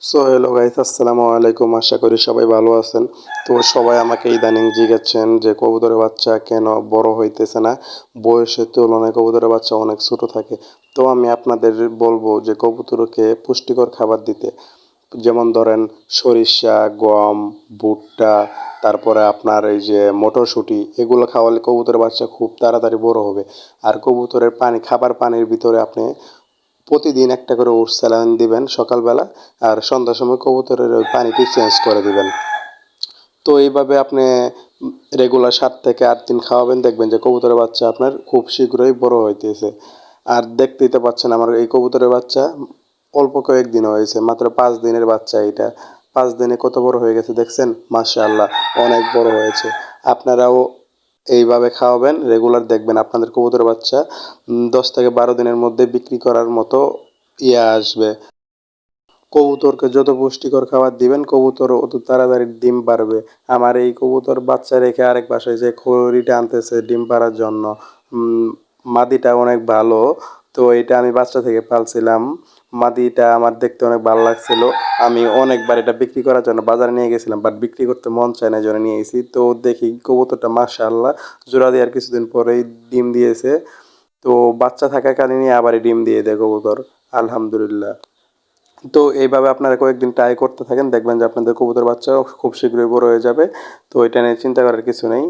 So hello guys, আসসালামু আলাইকুম। আশা করি সবাই ভালো আছেন। তো সবাই আমাকে ইদানিং জিজ্ঞাসছেন যে কবুতরের বাচ্চা কেন বড় হইতেছে না, বয়সের তুলনায় কবুতরের বাচ্চা অনেক ছোট থাকে। তো আমি আপনাদের বলবো যে কবুতরকে পুষ্টিকর খাবার দিতে, যেমন ধরেন সরিষা, গম, ভুট্টা, তারপরে আপনার এই যে মটরশুঁটি, এগুলো খাওয়ালে কবুতরের বাচ্চা খুব তাড়াতাড়ি বড় হবে। আর কবুতরের পানির ভিতরে আপনি প্রতিদিন একটা করে ওটস স্যালাইন দিবেন সকালবেলা, আর সন্ধ্যার সময় কবুতরের ওই পানিটি চেঞ্জ করে দিবেন। তো এইভাবে আপনি রেগুলার 7 থেকে 8 দিন খাওয়াবেন, দেখবেন যে কবুতরের বাচ্চা আপনার খুব শীঘ্রই বড় হইতেছে। আর দেখতেই তো পাচ্ছেন আমার এই কবুতরের বাচ্চা অল্প কয়েকদিন হয়েছে, মাত্র 5 দিনের বাচ্চা এটা। 5 দিনে কত বড় হয়ে গেছে দেখছেন, মাশাআল্লাহ, অনেক বড় হয়েছে। আপনারাও এইভাবে খাওয়াবেন রেগুলার, দেখবেন আপনাদের কবুতরের বাচ্চা 10 থেকে 12 দিনের মধ্যে বিক্রি করার মতো আসবে। কবুতরকে যত পুষ্টিকর খাবার দিবেন কবুতর অত তাড়াতাড়ি ডিম পারবে। আমার এই কবুতর বাচ্চা রেখে আরেক বাসায় যে খড়িটা আনতেছে ডিম পাড়ার জন্য, মাদিটা অনেক ভালো। তো এটা আমি বাচ্চা থেকে পালছিলাম। মাদিটা আমার দেখতে অনেক ভালো লাগছিল। আমি অনেকবার এটা বিক্রি করার জন্য বাজারে নিয়ে গেছিলাম, বাট বিক্রি করতে মন চায় না, জন্য নিয়ে গেছি। তো দেখি কবুতরটা মাশাআল্লাহ জোড়া দেওয়ার কিছুদিন পরেই ডিম দিয়েছে। তো বাচ্চা থাকাকালীনই আবার ডিম দিয়ে দেয় কবুতর, আলহামদুলিল্লাহ। তো এইভাবে আপনারা কয়েকদিন ট্রাই করতে থাকেন, দেখবেন যে আপনাদের কবুতর বাচ্চা খুব শীঘ্রই বড় হয়ে যাবে। তো এটা নিয়ে চিন্তা করার কিছু নেই।